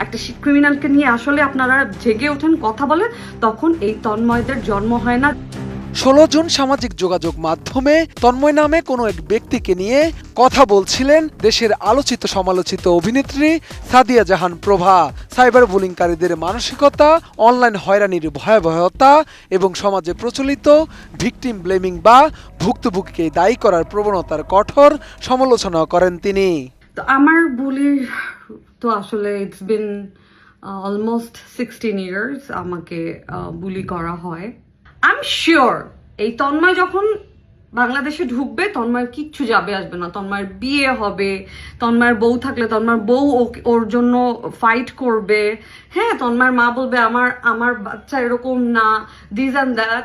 একটা ক্রিমিনালকে নিয়ে আসলে আপনারা জেগে ওঠেন, কথা বলেন, তখন এই তন্ময়দের জন্ম হয় না। 16 জুন সামাজিক যোগাযোগ মাধ্যমে তন্ময় নামে কোনো এক ব্যক্তিকে নিয়ে কথা বলছিলেন দেশের আলোচিত সমালোচিত অভিনেত্রী সাদিয়া জাহান প্রভা। সাইবার বুলিংকারীদের মানসিকতা, অনলাইন হয়রানির ভয়াবহতা এবং সমাজে প্রচলিত ভিকটিম ব্লেমিং বা ভুক্তভোগীকে দায়ী করার প্রবণতার কঠোর সমালোচনা করেন তিনি। তো আমার বুলির তো আসলে ইটস বিন অলমোস্ট 16 ইয়ার্স আমাকে বুলি করা হয়। আই এম শিওর এই তন্ময় যখন বাংলাদেশে ঢুকবে, তন্ময়ের কিচ্ছু যাবে আসবে না। তন্ময়ের বিয়ে হবে, তন্ময়ের বউ থাকলে তন্ময়ের বউ ওর জন্য ফাইট করবে। হ্যাঁ, তন্ময়ের মা বলবে আমার বাচ্চা এরকম না, দিস অ্যান্ড দ্যাট।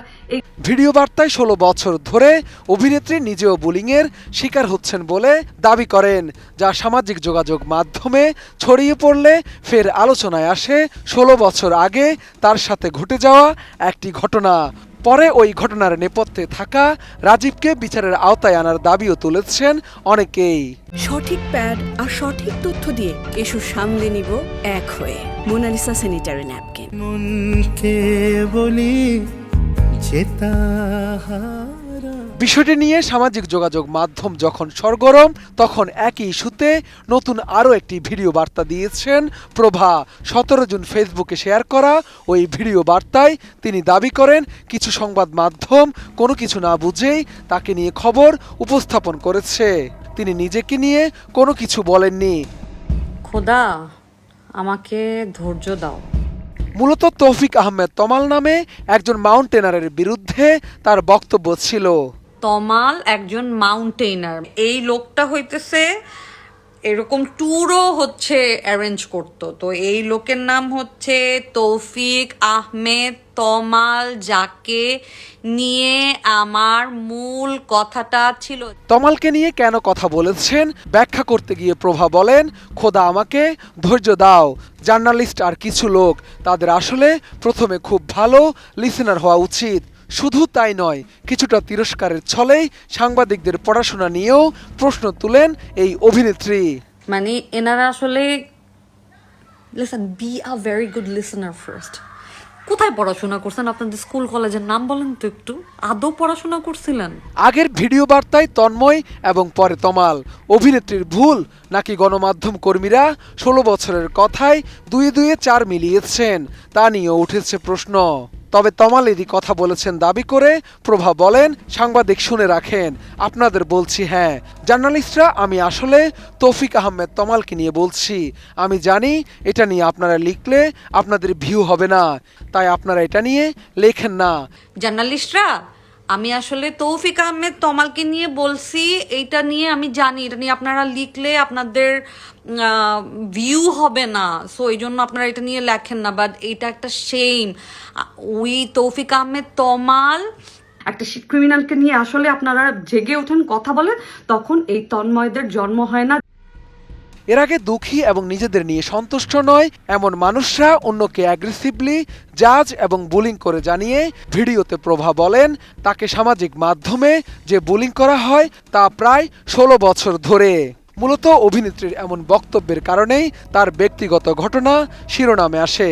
ভিডিও বার্তায় 16 বছর ধরে অভিনেত্রী নিজেও বুলিংয়ের শিকার হচ্ছেন বলে দাবি করেন, যা সামাজিক যোগাযোগ মাধ্যমে ছড়িয়ে পড়লে ফের আলোচনায় আসে 16 বছর আগে তার সাথে ঘটে যাওয়া একটি ঘটনা। পরে ওই ঘটনার নেপথ্যে থাকা রাজীবকে বিচারের আওতায় আনার দাবিও তুলেছেন অনেকেই। সঠিক প্যাড আর সঠিক তথ্য দিয়ে এসব সামলে নিব এক হয়ে। Monalisa sanitary napkin. মনকে বলি বিষয়টি নিয়ে সামাজিক যোগাযোগ মাধ্যম যখন সরগরম, তখন একই ইস্যুতে নতুন আরও একটি ভিডিও বার্তা দিয়েছেন প্রভা। 17 জুন ফেসবুকে শেয়ার করা ওই ভিডিও বার্তায় তিনি দাবি করেন, কিছু সংবাদ মাধ্যম কোনো কিছু না বুঝেই তাকে নিয়ে খবর উপস্থাপন করেছে। তিনি নিজেকে নিয়ে কোনো কিছু বলেননি। খোদা আমাকে ধৈর্য দাও। মূলত তৌফিক আহমেদ তমাল নামে একজন মাউন্টেনারের বিরুদ্ধে তার বক্তব্য ছিল। তমাল একজন মাউন্টেইনার, এই লোকটা হইতেছে এরকম ট্যুরও হচ্ছে অ্যারেঞ্জ করতো। তো এই লোকের নাম হচ্ছে তৌফিক আহমেদ তমাল, যাকে নিয়ে আমার মূল কথাটা ছিল। তমালকে নিয়ে কেন কথা বলেছেন ব্যাখ্যা করতে গিয়ে প্রভা বলেন, খোদা আমাকে ধৈর্য দাও। জার্নালিস্ট আর কিছু লোক, তাদের আসলে প্রথমে খুব ভালো লিসেনার হওয়া উচিত। শুধু তাই নয়, কিছুটা তিরস্কারের ছলেই সাংবাদিকদের পড়াশোনা নিয়েও প্রশ্ন তুলেন এই অভিনেত্রী। মানে এনারা আসলে listen, be a very good listener first. কোথায় পড়াশোনা করছেন? আপনাদের স্কুল কলেজের নাম বলেন তো একটু। আদৌ পড়াশোনা করছিলেন? আগের ভিডিও বার্তায় তন্ময় এবং পরে তমাল, অভিনেত্রীর ভুল নাকি গণমাধ্যম কর্মীরা 16 বছরের কথায় দুয়ে দুয়ে 4 মিলিয়েছেন, তা নিয়েও উঠেছে প্রশ্ন। তবে তমালেরই কথা বলেছেন দাবি করে প্রভা বলেন, সাংবাদিক শুনে রাখেন, আপনাদের বলছি হ্যাঁ, জার্নালিস্টরা, আমি আসলে তৌফিক আহমেদ তমালকে নিয়ে বলছি। আমি জানি এটা নিয়ে আপনারা লিখলে আপনাদের ভিউ হবে না, তাই আপনারা এটা নিয়ে লেখেন না। জার্নালিস্টরা, আমি আসলে তৌফিক আহমেদ তমালকে নিয়ে বলছি, এইটা নিয়ে আমি জানি এটা নিয়ে আপনারা লিখলে আপনাদের ভিউ হবে না, সো এই জন্য আপনারা এটা নিয়ে লেখেন না। বাট এটা একটা শেম। উই তৌফিক আহমেদ তমাল একটা ক্রিমিনালকে নিয়ে আসলে আপনারা জেগে ওঠেন, কথা বলেন, তখন এই তন্ময়দের জন্ম হয় না। এর আগে দুঃখী এবং নিজেদের নিয়ে সন্তুষ্ট নয় এমন মানুষরা অন্যকে অ্যাগ্রেসিভলি জাজ এবং বুলিং করে জানিয়ে ভিডিওতে প্রভা বলেন, তাকে সামাজিক মাধ্যমে যে বুলিং করা হয় তা প্রায় 16 বছর ধরে। মূলত অভিনেত্রীর এমন বক্তব্যের কারণেই তার ব্যক্তিগত ঘটনা শিরোনামে আসে।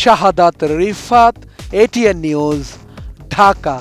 শাহাদাত রিফাত, এটিএন নিউজ, ঢাকা।